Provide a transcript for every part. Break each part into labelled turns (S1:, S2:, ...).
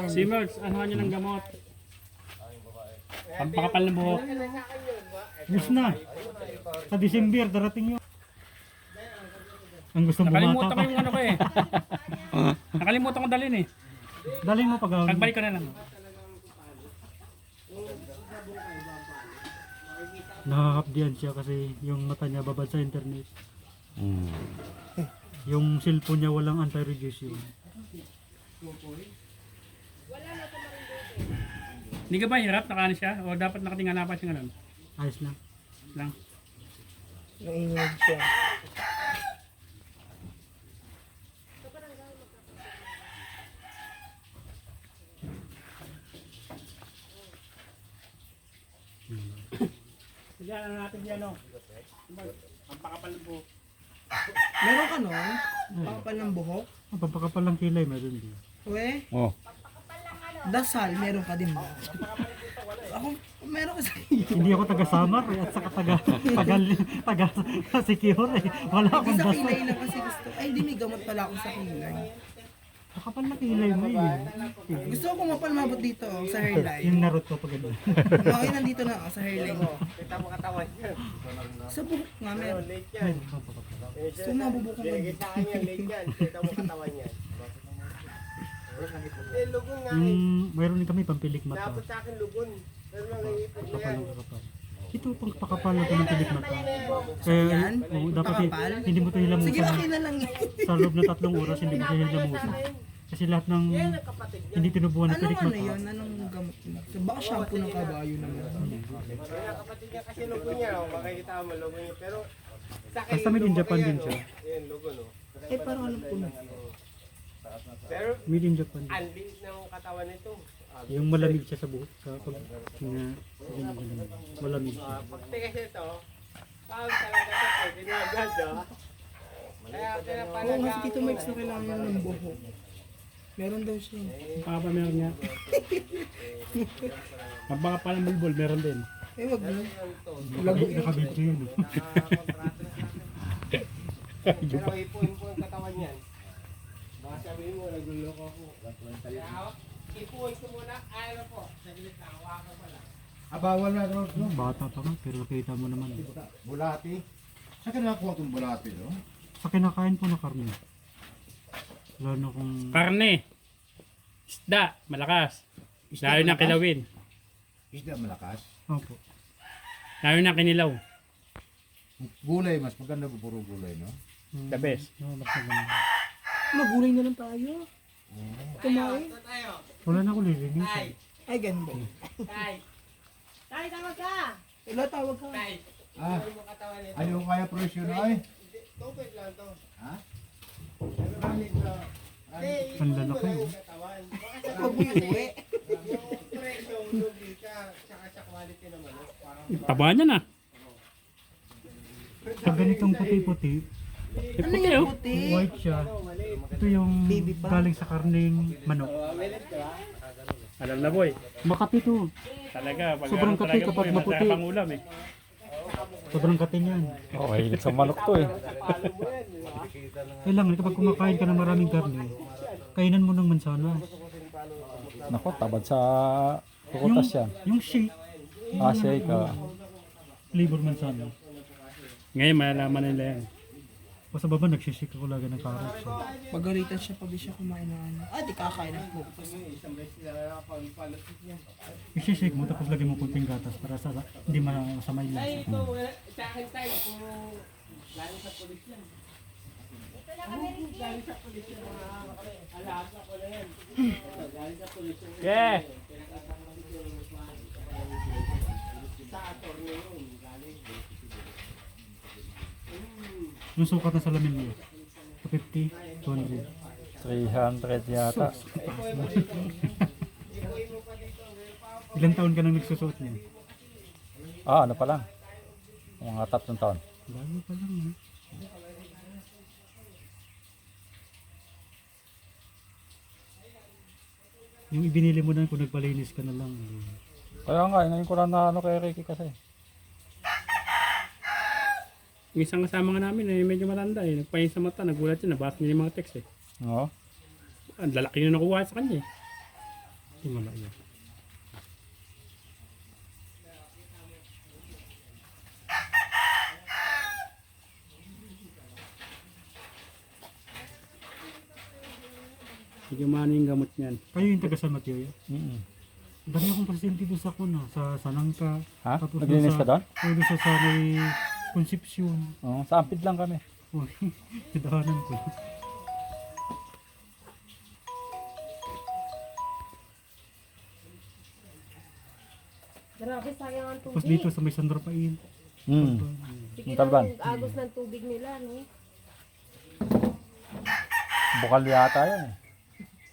S1: Si Merz, ano nyo ng gamot? Pampakapal ng buhok.
S2: Gusto na. Sa December, darating yun. Ang gustong
S1: Nakalimutan
S2: bumata
S1: ko
S2: pa.
S1: yung ano ko eh. Nakalimutan ko dalhin eh.
S2: Dalhin mo pag
S1: Pagbalik ko na lang.
S2: nakakapdiyan siya kasi yung mata niya babad sa internet.
S3: Hmm.
S2: Yung cellphone niya walang anti-reduce yun.
S1: Hindi ka ba hirap? Nakaano siya? O dapat nakatingala pa siya ngayon?
S2: Ayos lang.
S1: Lang.
S4: Naingid siya.
S1: Sige, ano natin yan o. Pampakapal ng buhok.
S4: Meron ka nun? Pakapal ng buhok?
S2: Ang pampakapal lang kilay meron din.
S4: We,
S3: Oh.
S4: dasal, meron ka din ba? Ako, meron ka sa
S2: Hindi ako taga Samar eh, at saka taga secure eh. Wala akong
S4: Sa
S2: dasal.
S4: kilay lang kasi gusto. Ay, hindi may gamot pala ako sa kilay.
S2: Pakapal na kilay mo eh.
S4: Gusto ko mapalmabot dito oh, sa hairline.
S2: Yung Naruto pag gano'n.
S4: Okay, nandito na ako sa hairline ko. Sa buhok nga, meron.
S2: Meron kang pakapal.
S4: Gusto mo mabubukong ka dito.
S2: Mayroon din kami pampilik mata.
S5: Dapat sa akin lugon. Pero nangingipin na
S2: Pakapal
S5: yan.
S2: ng kakapal. Ito pang pakapal lang ng pilik mata. Kaya
S4: Yan?
S2: dapat
S4: Pakapal?
S2: hindi mo ito
S4: Sige,
S2: hilamusan.
S4: akin na lang yan.
S2: Sa loob ng 3 oras hindi mo siya hilamusan. Kasi lahat ng hindi tinubuhan ng
S4: Anong
S2: pilik
S4: ano
S2: mata.
S4: yun? Anong gamot mo? So, baka shampoo ng kabayo naman.
S5: Yung kapatid niya kasi lugon niya. Oh. Makikita mo lugon niya. Pero sa akin
S2: Basta made in
S5: lugon
S2: Japan
S5: yan,
S2: din
S5: oh.
S2: siya.
S5: Yan, lugon oh.
S4: Eh, parang alam ko na.
S5: Pero
S2: Made in Japan.
S5: ang liit ng katawan nito.
S2: Yung malamig siya sa buhok. Sa pag ganyan. Malamig siya.
S5: Pag tigas ito, saan talaga ito? Pwede na agad oh. Kaya
S4: Oo,
S5: pinapalagaan
S4: kasi Tito
S5: mo
S4: Mike na kailangan niya ng buhok. Meron daw siya.
S1: Pampakapal meron niya. Pampakapal ng bulbul meron din.
S4: Eh, wag na.
S2: Nakabito yun.
S5: Pero ipuin po ang katawan niyan. Baka sabihin mo, nagluloko ako. Kaya ipuin ko muna. Ano po? Saglit lang. Hawakan ko lang.
S6: Bawal na ito.
S2: Bata pa nga pero kita mo naman.
S6: Bulati. Saan ka nakakuha itong bulati, no?
S2: Sa kinakain po na karne. Lalo na kung
S1: Karne. Isda. Malakas. Lalo na kilawin.
S6: Isda malakas.
S2: opo.
S1: Lalo na kinilaw.
S6: Gulay, mas maganda po puro gulay, no?
S1: The best.
S2: Mas maganda.
S4: Magulay na lang tayo. Kumain.
S2: Wala na ako lilinis.
S4: Ay, ganun ba?
S5: Tay, tawag ka!
S4: Wala, tawag ka.
S5: Tay,
S6: Ah,
S5: ipuin mo katawan nito.
S6: ayaw kaya presyo na ay.
S5: Tubig lang to.
S6: Ha?
S2: Ang lalaki.
S5: Yung katawan. Baka sa
S4: Huwag mo iuwi.
S5: yung presyo, lugi ka, tsaka sa quality naman. Parang
S1: Taba niya na.
S2: Pag ganitong puti-puti,
S4: Ano yung puti?
S2: white siya. Ito yung
S4: Baby pa?
S2: galing sa karning manok.
S1: Alam na boy.
S2: Makati to.
S1: Talaga. Pag
S2: Sobrang
S1: ano
S2: kape
S1: talaga,
S2: kapag
S1: boy,
S2: maputi.
S1: masarap ang ulam eh.
S2: Sobrang kating yan.
S3: Oh, hilig sa manok to eh.
S2: Kailangan kapag kumakain ka ng maraming karne, kainan mo ng mansanas.
S3: Nako, tabad sa kukutas yan.
S2: Yung shake,
S3: Ah, shake ah.
S2: flavor mansanas.
S1: Ngayon malalaman nila yan.
S2: O sa baba, nagsishake ako lagi ng carrots.
S4: Pagalitan siya pag di siya kumain ng ano. Ah, di kakain ng bukas.
S2: I-shake mo, tapos lagyan mo kunting gatas para sa hindi masamay lang.
S5: sa akin tayo, kung galing sa polis yan. Galing sa polis yan, alaga ko na yan. Galing sa polis yan.
S1: Yeah!
S5: Sa attorney yun, galing.
S2: Yung sukat na salamin mo, 250, 200.
S3: 300 yata.
S2: Ilang taon ka nang nagsusuot niya?
S3: Ah, ano pa lang? Mga 3 taon.
S2: Bago pa lang eh. Yung ibinili mo na kung nagpalinis ka na lang.
S3: Kaya nga, ngayon ko lang na ano kay Ricky kasi.
S1: Yung isang kasama nga namin eh, medyo matanda eh. Nagpahin sa mata, nagulat siya, nabasa niya yung mga text eh.
S3: Oo.
S1: Ang lalaki na nakuha sa kanya eh.
S2: Tingala yan.
S1: Hindi man yung gamot niyan.
S2: Kayo yung taga San Mateo yan?
S3: Mm.
S2: Dami akong presidente doon sa kuna, sa Sanangka.
S3: Ha?
S2: Tapos
S3: Naglinis ka doon?
S2: Oo, doon sa may Concepcion.
S3: Oo, sa Ampid lang kami.
S2: Uy, sidahanan ko.
S7: Grabe, sayang ang
S2: Tapos
S7: tubig.
S2: dito sa may San Rafael.
S3: Mm.
S7: Sige
S3: Talban.
S7: lang agos ng tubig nila, no?
S3: Bukal yata yan eh.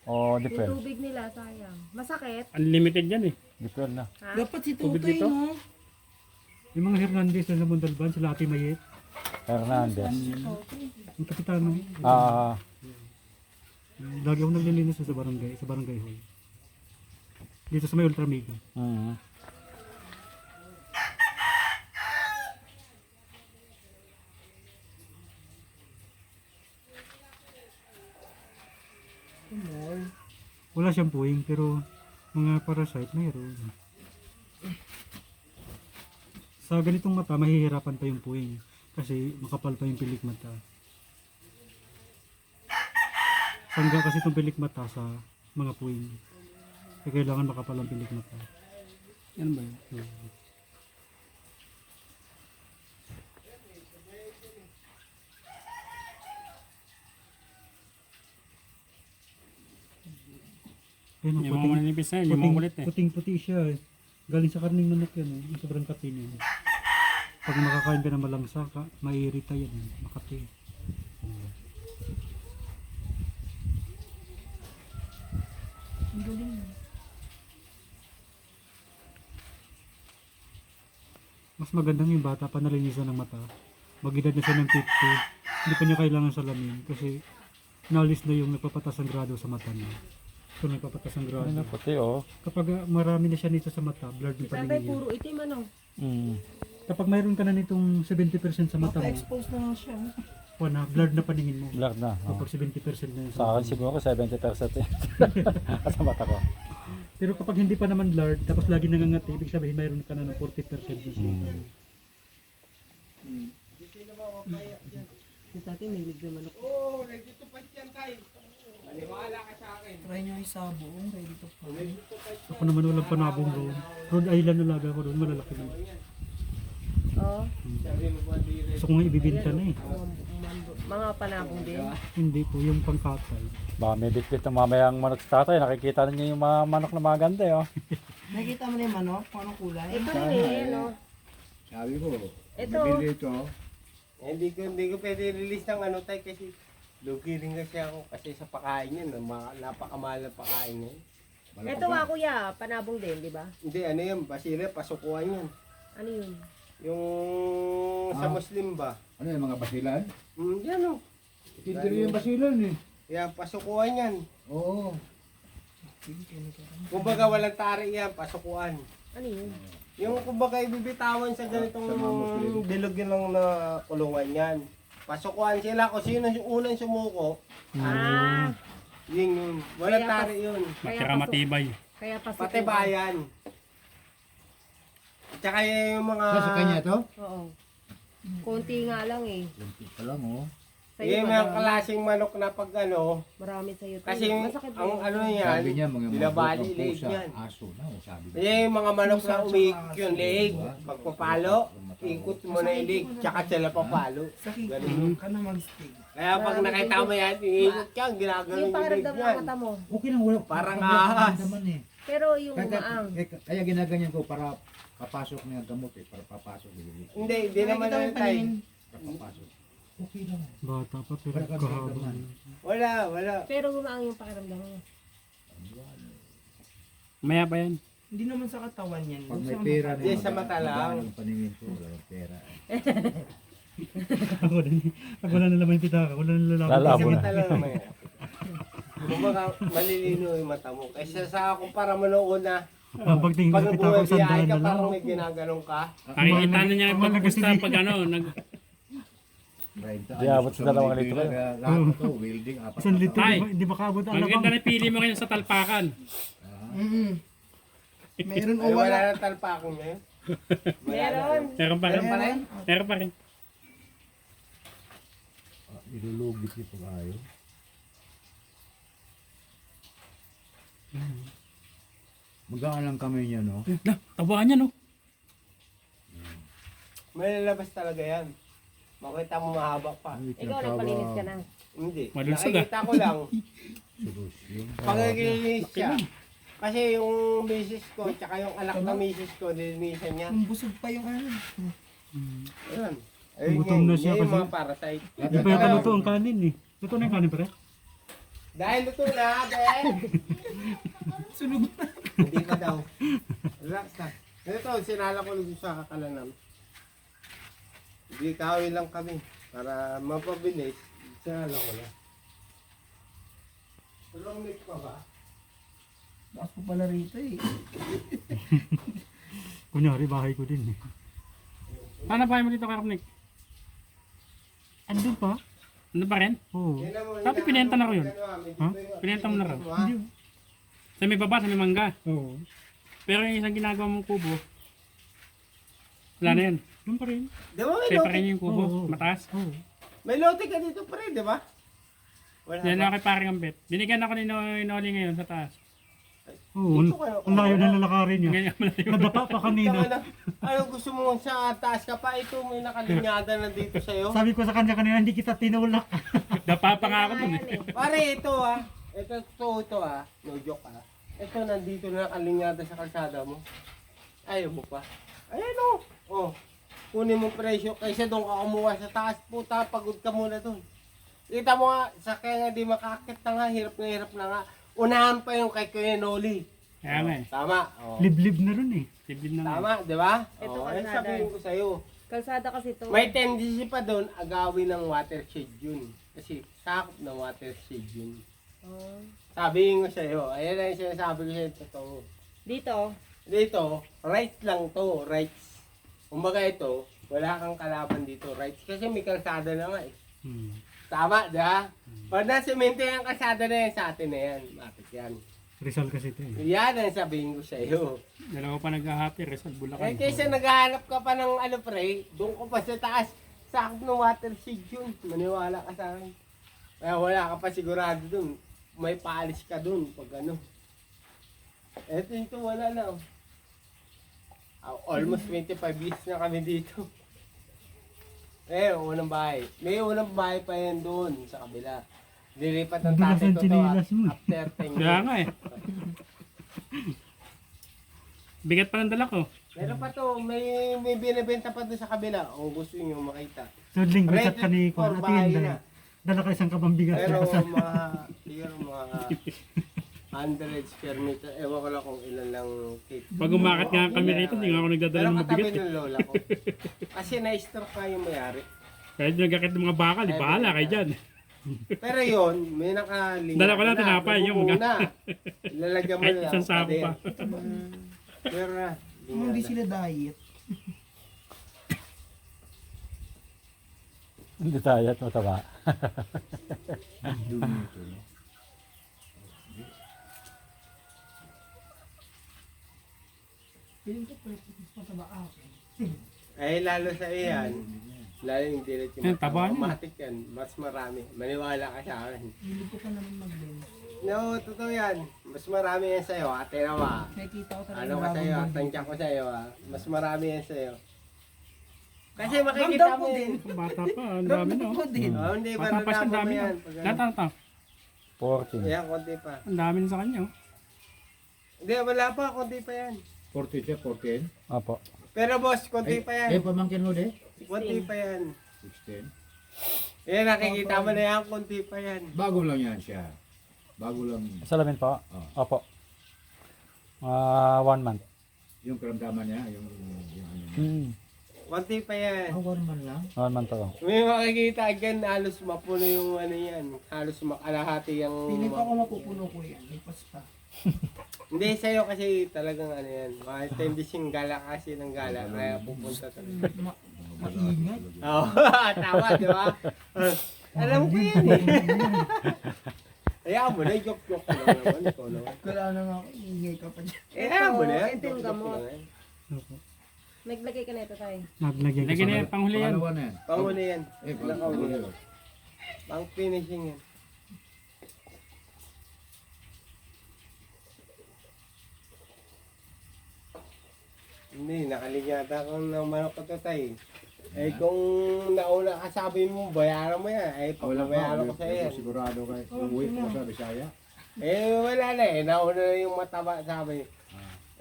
S3: O,
S7: Yung
S3: depel.
S7: tubig nila, sayang. Masakit.
S1: Unlimited yan eh.
S3: Depel na.
S7: Ha?
S4: Dapat si
S1: Tubig
S4: Tutoy,
S1: dito?
S4: no?
S2: Yung mga Hernandez na sa Montalban, sila Ate Mayet.
S3: Hernandez.
S2: Yung kapitano.
S3: Ah,
S2: Lagi akong naglilinis sa barangay hall. Dito sa may Ultramiga.
S3: mm.
S2: Wala siyang puwing, pero mga parasite mayroon. Sa ganitong mata, mahihirapan pa yung puwing. Kasi makapal pa yung pilik mata. Sangga kasi itong pilik mata sa mga puwing. Kaya kailangan makapal ang pilik mata.
S1: Yan ba yun?
S2: Ayun,
S1: Yung mga manipis na yun, yung mga kulit eh.
S2: puting-puti siya eh. Galing sa karning manok yan eh. Yung sobrang kati niya. Pag makakain ka ng malangsa ka, maiirita yan eh. Makati. Mas magandang yung bata pa nalinisan ng mata. Mag-edad na siya ng 50. Hindi pa niya kailangan salamin kasi nalis na yung nagpapatas ng grado sa mata niya. So nagpapatas ng grado.
S3: Ano na puti oh.
S2: Kapag marami na siya nito sa mata, blurred yung
S7: Tatay,
S2: paningin niya.
S7: puro itim, ano?
S3: Mm.
S2: Kapag mayroon ka na nitong 70% sa mata mo,
S4: Mapa-expose na nga siya.
S2: wala, blurred na paningin mo.
S3: Black na. Oh.
S2: Kapag 70% na yun
S3: Sa
S2: sa
S3: akin
S2: mata mo.
S3: siguro 70% eh. Sa mata ko.
S2: Pero kapag hindi pa naman blurred, tapos lagi nangangati, ibig sabihin mayroon ka na ng 40% na siya.
S7: Si tatay, may ligay manok.
S5: Oo, nagtutupad yan tayo. Maniwala ka sa akin.
S4: Try nyo isabo. Ready to po.
S2: Ako naman walang panabong roon. Rhode Island na laga ko doon, malalaki na.
S7: Oo.
S5: Sabi mo ba, di
S2: Gusto ko nga ibibinta na eh.
S7: Mga panabong din.
S2: Hindi po, yung pangkatay.
S3: Baka may bitbit ng mamayang manok sa tatay. Nakikita niyo yung mga manok na maganda eh oh.
S4: Nakikita mo na yung manok? Kung anong kulay?
S7: Ito rin eh, ano?
S6: Sabi ko,
S7: Ito.
S6: nabili ito.
S5: hindi ko pwede release ng ano tayo kasi lugi rin kasi ako kasi sa pakain yan. Napakamahal ng pakain yan.
S7: Ito nga kuya, panabong din, di ba?
S5: Hindi, ano yan, basile, pasukuan yan.
S7: Ano yun?
S5: Yung sa Muslim ba?
S6: Ano yung mga basilan?
S5: Yan o.
S6: Hindi yung basilan eh.
S5: Yan, pasukuan yan.
S6: Oo.
S5: Kumbaga walang tari yan, pasukuan.
S7: Ano yun?
S5: Yung kumbaga ibibitawan sa ganitong
S6: Sa mga Muslim.
S5: bilog yun lang na kulungan yan. Pasukuan sila kung sino yung unang sumuko,
S7: Ah,
S5: yun. Walang
S7: Kaya
S5: tari yun.
S1: Tsaka matibay.
S7: kaya pa
S5: Pati bayan. At saka yung mga...
S6: Sa kanya to?
S7: Oo. Konti nga lang eh.
S6: Ito lang oh.
S7: Sa'yo
S5: Yung mga
S7: marami.
S5: klaseng manok na pag ano,
S7: Marami sa'yo. Tay.
S5: kasi yung,
S7: Masakit ba
S5: ang
S7: yun?
S5: ano yan,
S6: Sabi niya mga
S5: binabali
S6: manok,
S5: leeg
S6: pusa,
S5: yan.
S6: aso na oh, sabi niya.
S5: Kaya yung mga manok na umiikot yung leeg, pagpapalo, ikot mo na yung leeg, tsaka sila papalo.
S4: Sakit
S5: Ganun.
S4: ka na mag-stick.
S5: Kaya pag nakita mo yan, iikot ka, ginagano
S7: Yung
S5: yung leeg
S7: pakiramdam ng
S5: yan.
S7: mata mo.
S6: Okay lang, wala.
S5: Parang
S6: wala
S5: ahas.
S6: naman eh.
S7: Pero yung maang.
S6: Kaya ginaganyan ko para papasok na yung gamot eh. Para papasok.
S5: Hindi naman
S4: Nakikita mo
S5: na
S4: yung
S5: tayo.
S4: paningin.
S6: Para papasok. Okay lang.
S2: Bata pa, pero
S6: Wala ka
S2: kahaba.
S6: naman.
S5: Wala.
S7: Pero gumaang yung pakiramdam mo.
S1: Maya pa yan.
S4: Hindi naman sa katawan yan.
S6: Pag
S4: Yung
S6: may
S4: sa
S6: pera
S4: mata.
S6: na
S5: Yes, sa mata lang.
S6: Ang paningin ko, wala pera.
S2: Ako din. Pag wala na naman yung pitaka, wala na lalaki.
S3: Lalabo
S5: Kasi
S3: na.
S5: mata lang naman yan. Kumbaga, malilino yung mata mo. Kaysa sa kumpara mo noon na,
S2: Pagtingin
S5: pag
S2: sa pitaka,
S5: buhay
S2: sandaan
S5: ka,
S2: na lang.
S5: parang may ginaganong ka.
S1: Nakikita na niya yung pagpusta pag ano,
S3: Di abot sa 2 litro.
S6: Lahat ito, welding, apat.
S2: 1 litro,
S1: Ay.
S2: hindi makaabot ang
S1: Ang ganda
S2: alabang.
S1: na pili mo ngayon sa talpakan.
S4: Meron o
S5: Ay, wala
S4: wala.
S5: na talpakong ngayon.
S7: Meron.
S1: Meron pa rin.
S5: Meron pa rin?
S1: Meron pa rin.
S6: Ilulugit niyo pag ayaw. Magaan lang kami niya, no?
S1: Na, tabaan niya no.
S5: May lalabas talaga yan. Makita mo mahaba pa.
S7: Ikaw nagpalinis ka na.
S5: Hindi.
S1: Malusog,
S5: Nakikita ko lang.
S6: Solusyon.
S5: Pagkakilinis siya. Kasi yung misis ko, tsaka yung anak na misis ko, dininisan niya.
S4: Kung busog pa yung ano.
S5: Ayun. Ayun
S2: Gutom na siya
S5: yan yung
S2: kasi.
S5: mga parasite.
S2: Hindi pa yata luto ang kanin eh. Luto na yung kanin pare?
S5: Dahil luto na, Ben!
S4: Sunog na.
S5: Hindi pa daw. Relax na. Ito, sinala ko lang sa kakalanam. Hindi kawin lang kami. Para mapabilis, sinala ko na. Tulong mix pa ba?
S4: Bakas ko pala rito eh.
S2: Kunyari bahay ko din eh.
S1: Ano pa mo dito kay Nick?
S2: Andun pa?
S1: Ano pa rin?
S2: Oo.
S1: Sabi, pinenta na ko yun.
S2: Ha?
S1: Pinenta mo na raw.
S2: Hindi.
S1: Sa may baba, sa may mangga.
S2: Oo.
S1: Pero yung isang ginagawa mong kubo, wala na yan.
S2: Doon pa rin.
S5: Di ba may
S1: Kaya pa
S5: lote?
S1: rin yung kubo,
S2: Oo.
S1: mataas.
S2: Oo.
S5: May lote ka dito pa rin, di ba? Wala
S1: Yan
S5: ba?
S1: ako kay paring ang bet. Binigyan ako ni Noli ngayon sa taas.
S2: Oo.
S5: Dito kayo.
S2: Ang layo na lalakarin niya.
S1: Ganyan mo na yun.
S2: Nadapa pa kanina.
S5: Ano gusto mo sa taas ka pa? Ito may nakalinyada na dito sa'yo.
S2: Sabi ko sa kanya kanina, hindi kita tinulak.
S1: Dapa pa nga ako dun eh.
S5: Pare, ito ah. Ito ah. No joke ah. Ito nandito na nakalinyada sa kalsada mo. Ayaw mo pa. Ayan o. Oh. Kunin mo presyo kaysa doon ka kumuha sa taas. Puta, pagod ka muna doon. Kita mo nga, sa kaya nga di makakit na nga, hirap na nga. Unahan pa yung kay Kuya Noli.
S1: Kaya nga eh.
S5: Tama. Oh.
S2: Liblib na rin eh.
S1: Sibid na nga.
S5: Tama, di ba?
S7: Ito
S5: Oh,
S7: kalsada.
S5: sabihin ko sa'yo.
S7: Kalsada kasi to.
S5: May tendency pa doon, agawin ng watershed yun. Kasi sakop ng watershed yun.
S7: Oh.
S5: Sabihin ko sa'yo, ayan ang sinasabi ko sa'yo, totoo.
S7: Dito,
S5: Dito, rights lang to, rights. Kumbaga ito, wala kang kalaban dito, rights. Kasi may kalsada na nga eh. Tama, di ba? Pag nasemento yung kalsada na yan, sa atin na yan. Bakit yan?
S2: Rizal kasi ito eh.
S5: Yan ang sabihin ko sa'yo.
S1: Dalawa pa naghahati, Rizal,
S5: Eh,
S1: Bulacan.
S5: kaysa naghahanap ka pa ng ano pre, doon ko pa sa taas, sakop ng watershed yun. Maniwala ka sa akin. Kaya wala ka pa sigurado dun. May paalis ka dun pag ano. Eto ito, wala na. Oh. Almost 25 years na kami dito. Eh, unang bahay. May unang bahay pa yan doon sa kabila. Nilipat ng
S2: Dulas
S5: tatay
S2: ang
S5: ko to
S2: chinilas mo.
S5: after 10
S1: Kaya
S5: years.
S1: nga eh. Bigat pa ng dala ko.
S5: Meron pa to, may binibenta pa doon sa kabila. Kung gusto niyo makita.
S2: So linggo chat ka ni
S5: For
S2: Kuan at
S5: bahay
S2: Inday.
S5: na.
S2: Dala ka isang kabambigas.
S5: Pero
S2: Sa
S5: siguro mga 100 square meter. Ewan ko lang kung ilan lang cake.
S1: Pag umakit nga kami rito, hindi nga ako nagdadala
S5: Pero
S1: ng
S5: katabi
S1: mabigat eh.
S5: ng lola ko. Kasi na-stroke nga yung mayari.
S1: Kahit nagkakit ng mga bakal, di bahala kayo dyan.
S5: Pero yun, may nakalinya.
S1: Dala ko lang tinapay, yung mga-
S5: muna. Lalagyan mo
S1: Kahit
S5: lang.
S1: isang sako pa.
S5: Pero na.
S4: Hindi sila diet.
S3: Hindi tayo at mataba.
S6: Dumi ito, no?
S4: Piling ko pwede mataba ako.
S5: Eh, lalo sa iyan. Lalo yung dilit
S1: Eh, taba niya.
S5: automatic yan. Mas marami. Maniwala ka sa akin.
S4: Piling ko pa naman mag-bench.
S5: No, totoo yan. Mas marami yan sa'yo. Ate naman.
S4: Nakikita ko talaga
S5: Ano ka
S4: bagong
S5: sa'yo?
S4: body.
S5: Tansya ko sa'yo ah. Mas marami yan sa'yo. Kasi
S4: Ramdam
S5: makikita
S4: ko
S5: mo
S4: din.
S5: din.
S1: Bata pa, ang dami
S4: Ramdam
S1: no.
S4: ko din.
S5: Oh, hindi ba
S1: Bata pa siya, ang
S5: nalaman mo
S1: dami no.
S5: yan? Pag
S1: Lahat
S5: ano?
S1: ano to?
S3: 14.
S5: Ayan, konti pa.
S1: Ang dami na sa kanya. oh.
S5: Hindi, wala pa. Konti pa yan.
S6: 14 siya, 14.
S3: Opo.
S5: Pero boss, konti pa yan.
S6: Pamangkin mo de?
S5: Konti pa yan.
S6: 16.
S5: Yan, nakikita mo na yan. Konti pa yan.
S6: Bago lang yan siya. Bago lang
S3: Salamin po.
S6: Oh.
S3: Opo. 1 month.
S6: yung karamdaman niya, yung ano.
S3: Hmm.
S5: Konti pa yan.
S6: man lang.
S3: 1 month ako.
S5: May makikita agad na halos mapuno yung ano yan. Halos makalahati yung...
S4: Piling ko ako mapupuno ko yan. Lipas pa.
S5: Hindi sa'yo kasi talagang ano yan. Mga tendency yung gala kasi ng gala. Kaya pupunta talaga.
S4: Maingay.
S5: Oo, tama, di ba? Alam ko yan eh. Hayaan mo na, joke-joke ko lang naman. Ikaw naman.
S4: Kailangan na nga ako, ingay ka pa dyan.
S5: Hayaan mo na yan.
S7: ito yung
S5: joke-joke ko
S7: gamot.
S5: lang yan.
S2: Opo.
S7: Naglagay ka na ito tayo.
S2: Naglagyan ko
S1: Lagyan na
S2: sa
S1: yan, panghuli yan.
S6: Pangalawa na yan.
S5: Panghuli yan.
S6: Panghuli yan.
S5: Pang finishing yan. Hindi, nakalinyata ko ng manok ko to tay. Eh kung nauna ka sabi mo, bayaran mo yan. Eh pag nabayaran ko sa yan.
S6: Sigurado kay umuwi ko sa Bisaya.
S5: Eh wala na eh, nauna na yung mataba sabi.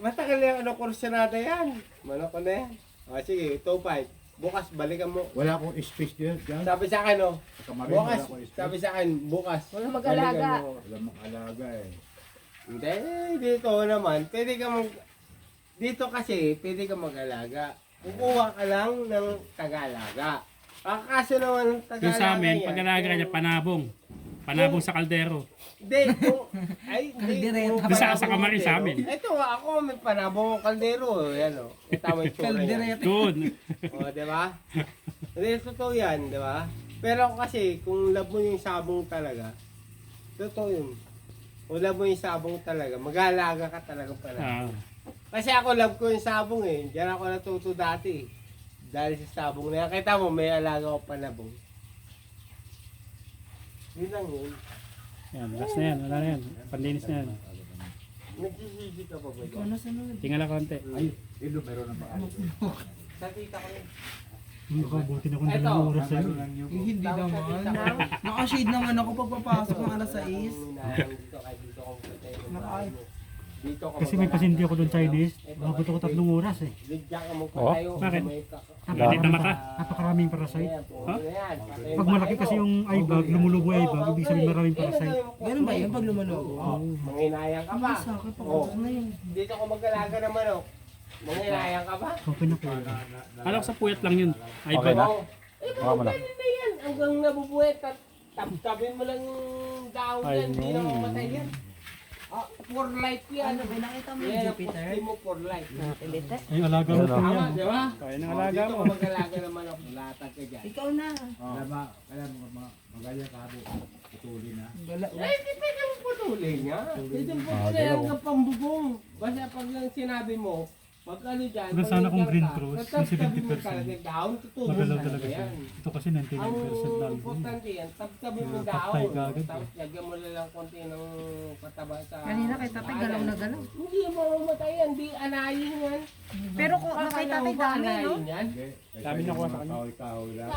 S5: Matagal na yung ano, kursunada yan. Manok ko na yan. O sige, 2-5. Bukas balikan mo.
S6: Wala akong space dyan.
S5: Sabi sa akin oh,
S6: Sa kamarin,
S5: bukas,
S6: wala akong space.
S5: sabi sa akin, bukas.
S7: Wala mag-alaga.
S5: balikan mo.
S6: Wala mong alaga eh.
S5: Hindi, dito naman, pwede ka dito kasi, pwede ka mag-alaga. Kukuha ka lang ng taga-alaga. Kaso naman ng taga-alaga
S1: Yung sa amin,
S5: yan,
S1: pag-alaga niya, panabong. Panabong sa kaldero.
S5: Hindi, hindi.
S4: Kaldereta.
S1: Doon sa kamarin sa amin.
S5: Ito, ako may panabong kaldero. Yan o. Tama yung tsura niya.
S4: Kaldereta.
S1: Doon.
S5: O, di ba? Hindi, totoo yan, di ba? Pero kasi, kung love mo yung sabong talaga, totoo yun. Kung love mo yung sabong talaga, mag-aalaga ka talaga pala.
S1: Ah,
S5: Kasi ako love ko yung sabong eh. Diyan ako natuto dati. Dahil sa sabong na yan. Kita mo, may alaga ko panabong. Yun lang yun.
S1: yan, last na yan. Wala na yan. Panlinis na yan.
S5: Nagsisisi ka pa ba
S4: Ikaw
S5: dyan?
S4: na sunod.
S1: Tingnan lang konti.
S6: Ay, ilo meron ng paano.
S5: Sa tita ko yun.
S2: Makabuti na kung
S5: Eto.
S2: dalawang oras sa'yo.
S6: Meron lang yung
S4: Eh, hindi
S5: Tapos sa
S4: naman.
S5: tita ko.
S4: Nakashade naman ako pagpapasok ng alas 6.
S5: Dito kahit dito ako patay. Dito ako
S2: Kasi may pasyente ako doon Chinese. Mabot ako 3 oras eh.
S5: Bigyan ka magpatayo.
S1: Bakit?
S5: May
S1: Galit na mata.
S2: Napakaraming parasite.
S5: Ayan, puro na yan. Patay
S2: Pag
S5: yung
S2: malaki
S5: bahay
S2: kasi
S5: mo.
S2: yung eye bag, lumulubo yung eye bag, ibig sabihin maraming
S5: Eh,
S2: parasite.
S5: nagawin mo.
S4: Ganun ba yun pag lumalobo?
S5: Oo. Manghinayang ka ba?
S4: Sa akin,
S5: Oo.
S4: pagpapasok na yun.
S5: Dito ako mag-alaga ng manok. Manghinayang ka ba?
S2: Okay na po.
S1: Alam ko sa puyat lang yun. Ay,
S3: Okay na?
S5: Oo. Eh,
S3: Baka mo na.
S5: ganun na yan. Hanggang nabubuhay. Tab-tabin mo lang yung dahon
S3: Ay,
S5: yan. Hindi na
S3: no.
S5: mamatay yan. Ah, for life yan.
S4: Ano ba nakita mo
S5: Yan
S4: yung
S5: ang
S4: Jupiter?
S5: pusti mo for life.
S7: Pilite.
S2: Ay, alaga mo po
S5: Tama,
S2: yan.
S5: di ba?
S1: kaya ng
S5: Oh,
S1: alaga
S5: dito
S1: mo.
S5: ka mag-alaga ng manok. Latag ka dyan.
S4: Ikaw na.
S6: Kaya magaya ka abo. Putuli na.
S5: Eh, di pwede mo putulin niya. Pwede mo putulin hanggang pambubong. Basta pag lang sinabi mo, pag ano dyan,
S2: Hanggang sana kung green
S5: ka,
S2: cross,
S5: tatab-tabi
S2: yung
S5: mo
S2: 70%.
S5: talaga dahon, tutulong
S2: Magalaw
S5: talaga
S2: talaga siya.
S5: yan.
S2: Ito kasi
S5: Ang
S2: 99% lang.
S5: importante yan, tabi mo
S2: Ah,
S5: dahon.
S2: patay ka agad,
S5: Tapos lagyan mo na lang konti ng pataba sa...
S4: Kanina kay tatay galaw na galaw.
S5: Hindi mo mamatay yan, di anayin yan.
S7: Pero kung nakita tayo dami, no?
S5: Anayin yan.
S6: Okay.
S1: Dami na kuha sa kanya.
S6: Kahoy-kahoy lang.